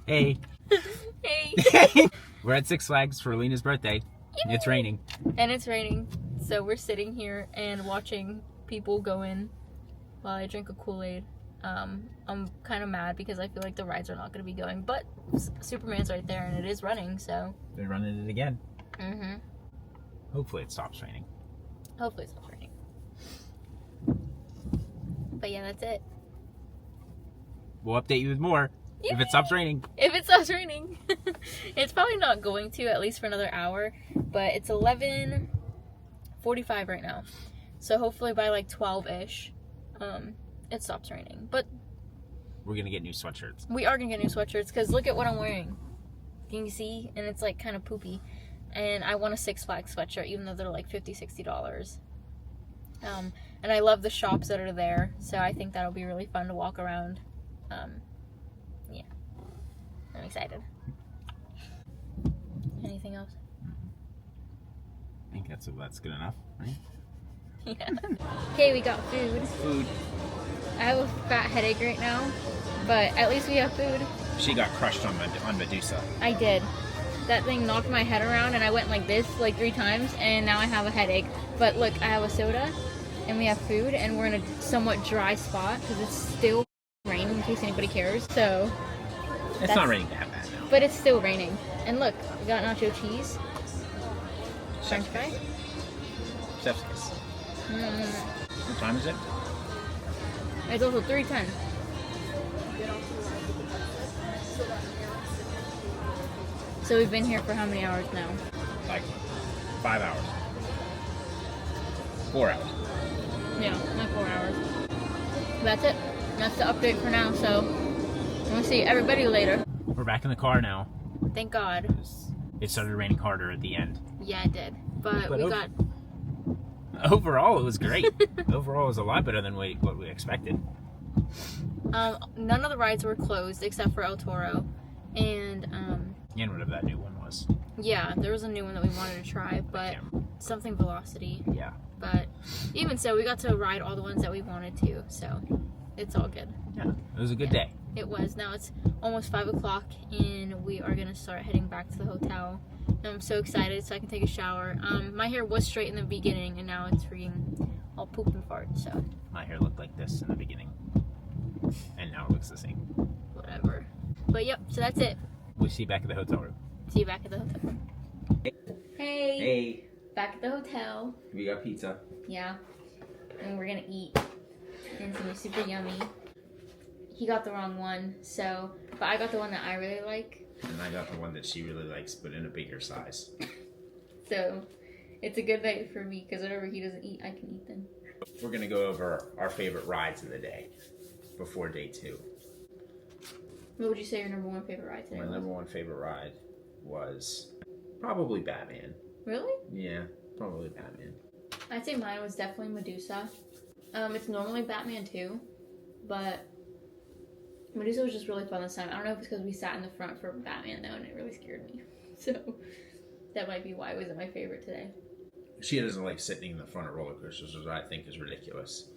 Hey. Hey. We're at Six Flags for Alina's birthday. Yay. It's raining. And it's raining. So we're sitting here and watching people go in while I drink a Kool-Aid. I'm kind of mad because I feel like the rides are not going to be going. But Superman's right there and it is running, so. They're running it again. Mm-hmm. Hopefully it stops raining. Hopefully it stops raining. But yeah, that's it. We'll update you with more Yay. if it stops raining. If it stops raining. It's probably not going to, at least for another hour. But it's 11:45 right now. So hopefully by like 12-ish, it stops raining. But we're going to get new sweatshirts. we are going to get new sweatshirts because look at what I'm wearing. Can you see? And it's like kind of poopy. And I want a Six Flags sweatshirt even though they're like $50, $60. And I love the shops that are there. So I think that'll be really fun to walk around. Yeah. I'm excited. Anything else? I think that's good enough, right? Yeah. Okay, we got food. Food. I have a fat headache right now, but at least we have food. She got crushed on Medusa. I did. That thing knocked my head around and I went like this like 3 times and now I have a headache. But look, I have a soda and we have food and we're in a somewhat dry spot because it's still raining in case anybody cares. So It's not raining that bad now. but it's still raining. And look, we got nacho cheese, French fries. Chef's kiss. What time is it? It's also 3:10. So we've been here for how many hours now? Like 5 hours. 4 hours. Yeah, like 4 hours. That's it. That's the update for now. So we'll see everybody later. We're back in the car now. Thank God. It started raining harder at the end. Yeah, it did. But we got. Overall, it was great. Overall, it was a lot better than what we expected. None of the rides were closed except for El Toro, and whatever that new one was. yeah, there was a new one that we wanted to try, but something Velocity. Yeah. But even so, we got to ride all the ones that we wanted to, so it's all good. Yeah, it was a good day. It was. Now it's almost 5 o'clock, and we are gonna start heading back to the hotel. And I'm so excited, so I can take a shower. My hair was straight in the beginning, and now it's freaking all poop and fart. So My hair looked like this in the beginning, and now it looks the same. whatever. But yep. So that's it. We'll see you back at the hotel room. See you back at the hotel room. Hey. Hey, Back at the hotel. we got pizza. Yeah. And we're gonna eat. And it's gonna be super yummy. He got the wrong one, so but I got the one that I really like. And I got the one that she really likes, but in a bigger size. So it's a good night for me because whatever he doesn't eat, I can eat them. We're gonna go over our favorite rides of the day before day 2. What would you say your number 1 favorite ride today My was? number 1 favorite ride was probably Batman. Really? Yeah, probably Batman. I'd say mine was definitely Medusa. It's normally Batman too, but Medusa was just really fun this time. I don't know if it's because we sat in the front for Batman though, and it really scared me. So that might be why it wasn't my favorite today. She doesn't like sitting in the front of roller coasters, which I think is ridiculous.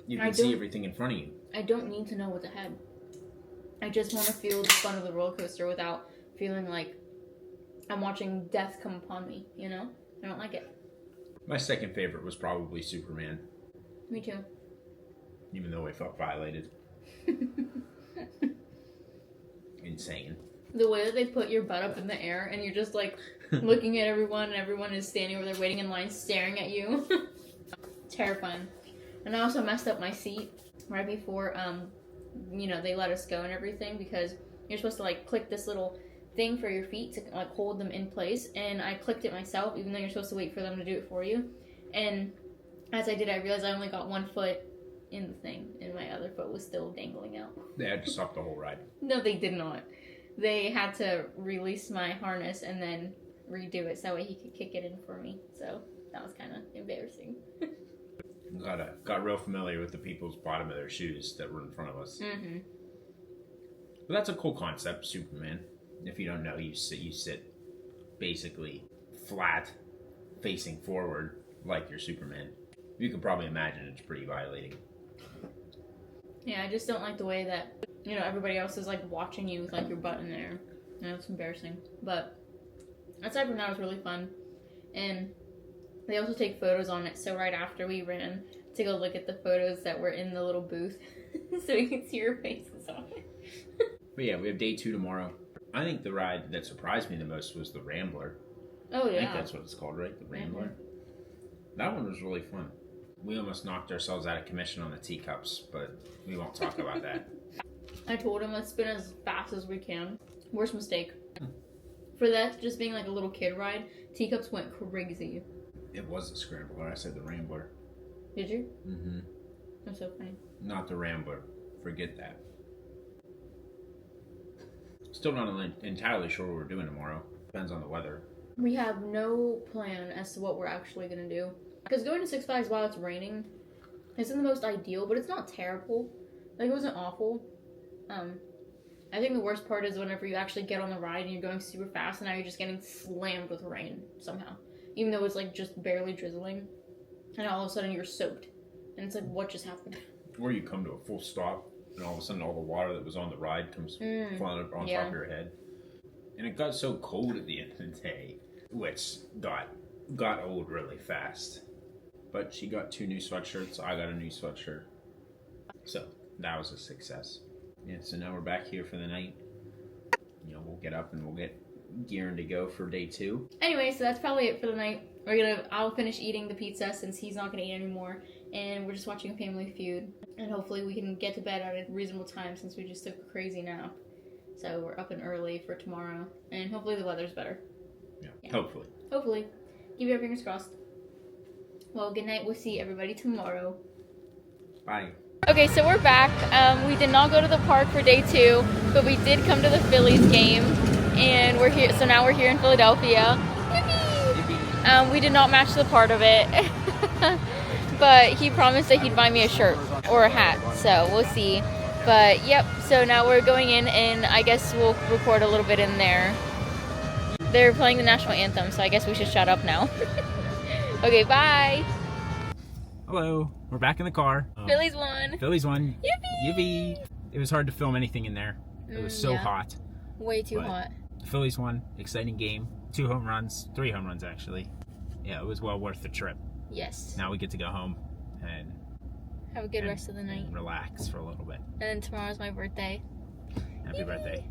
You can see everything in front of you. I don't need to know what's ahead. I just want to feel the fun of the roller coaster without feeling like I'm watching death come upon me, you know? I don't like it. My second favorite was probably Superman, Me too. even though I felt violated. Insane. The way that they put your butt up in the air and you're just like looking at everyone and everyone is standing over there waiting in line staring at you. Terrifying. And I also messed up my seat right before they let us go and everything because you're supposed to like click this little thing for your feet to like hold them in place, and I clicked it myself even though you're supposed to wait for them to do it for you. And as I did, I realized I only got 1 foot in the thing and my other foot was still dangling out. They had to stop the whole ride. No, they did not. They had to release my harness and then redo it so that way he could kick it in for me. So that was kind of embarrassing. Got real familiar with the people's bottom of their shoes that were in front of us. Mm-hmm. But that's a cool concept, Superman. If you don't know, you sit basically flat, facing forward like you're Superman. You can probably imagine it's pretty violating. Yeah, I just don't like the way that, you know, everybody else is like watching you with like your butt in there. You know, it's embarrassing. But aside from that, it was really fun. And they also take photos on it. So right after we ran, take a look at the photos that were in the little booth so you can see your faces on it. But yeah, we have day 2 tomorrow. I think the ride that surprised me the most was the Rambler. Oh, yeah. I think that's what it's called, right? The Rambler. Mm-hmm. That one was really fun. We almost knocked ourselves out of commission on the teacups, but we won't talk about that. I told him let's spin as fast as we can. Worst mistake. For that just being like a little kid ride, teacups went crazy. It was a scrambler. I said the Rambler. Did you? Mm-hmm. That's so funny. Not the Rambler. Forget that. Still not entirely sure what we're doing tomorrow. Depends on the weather. We have no plan as to what we're actually going to do. Because going to Six Flags while it's raining isn't the most ideal, but it's not terrible. Like, it wasn't awful. I think the worst part is whenever you actually get on the ride and you're going super fast and now you're just getting slammed with rain somehow. Even though it's like just barely drizzling. And all of a sudden you're soaked. And it's like, what just happened? Or you come to a full stop and all of a sudden all the water that was on the ride comes flying up on top of your head. And it got so cold at the end of the day, which got old really fast. But she got 2 new sweatshirts, I got a new sweatshirt. So that was a success. Yeah, so now we're back here for the night. You know, we'll get up and we'll get gearing to go for day 2. Anyway, so that's probably it for the night. I'll finish eating the pizza since he's not gonna eat anymore. And we're just watching Family Feud. And hopefully we can get to bed at a reasonable time since we just took a crazy nap. So we're up and early for tomorrow. And hopefully the weather's better. Yeah. Hopefully. Hopefully. Keep your fingers crossed. Well, good night. We'll see everybody tomorrow. Bye. Okay, so we're back. We did not go to the park for day 2, but we did come to the Phillies game. And we're here, so now we're here in Philadelphia. Yippee! We did not match the part of it. But he promised that he'd buy me a shirt or a hat, so we'll see. But yep, so now we're going in and I guess we'll record a little bit in there. They're playing the national anthem, so I guess we should shut up now. Okay, bye! Hello, we're back in the car. Phillies won! Phillies won! Yippee! Yippee! It was hard to film anything in there. It was so hot. Way too hot. The Phillies won. Exciting game. 2 home runs. 3 home runs, actually. Yeah, it was well worth the trip. Yes. Now we get to go home and have a good rest of the night. And relax for a little bit. And then tomorrow's my birthday. Happy birthday.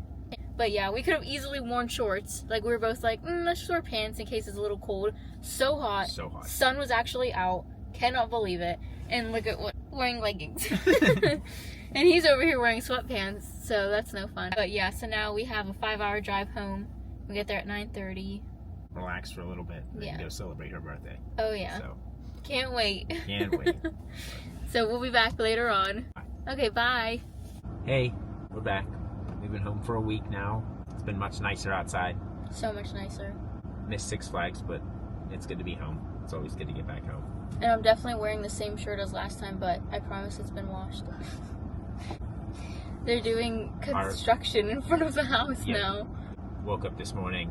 But yeah, we could have easily worn shorts. Like, we were both like, let's just wear pants in case it's a little cold. So hot. So hot. Sun was actually out. Cannot believe it. And look at what, wearing leggings. And he's over here wearing sweatpants, so that's no fun. But yeah, so now we have a 5-hour drive home. We get there at 9:30. Relax for a little bit and then go celebrate her birthday. Oh yeah. So, can't wait. Can't wait. So we'll be back later on. Bye. Okay, bye. Hey, we're back. We've been home for a week now. It's been much nicer outside. So much nicer. Missed Six Flags, but it's good to be home. It's always good to get back home. And I'm definitely wearing the same shirt as last time, but I promise it's been washed. They're doing construction in front of the house now. Woke up this morning.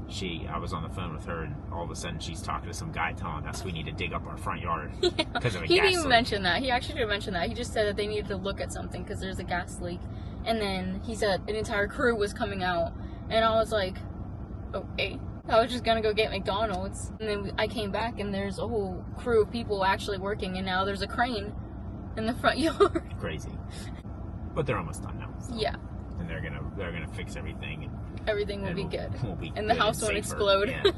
I was on the phone with her, and all of a sudden she's talking to some guy telling us we need to dig up our front yard because of a gas leak. He didn't even mention that. He actually didn't mention that. He just said that they needed to look at something because there's a gas leak. And then he said an entire crew was coming out. And I was like, okay. I was just going to go get McDonald's. And then I came back, and there's a whole crew of people actually working. And now there's a crane in the front yard. Crazy. But they're almost done now. So. Yeah. And they're gonna fix everything. And everything will be good. And the good house and won't safer. explode. Yeah.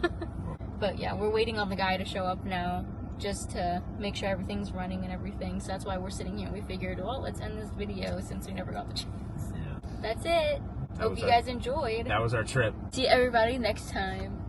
But yeah, we're waiting on the guy to show up now just to make sure everything's running and everything. So that's why we're sitting here. We figured, well, let's end this video since we never got the chance. Yeah. That's it. Hope you guys enjoyed. That was our trip. See everybody next time.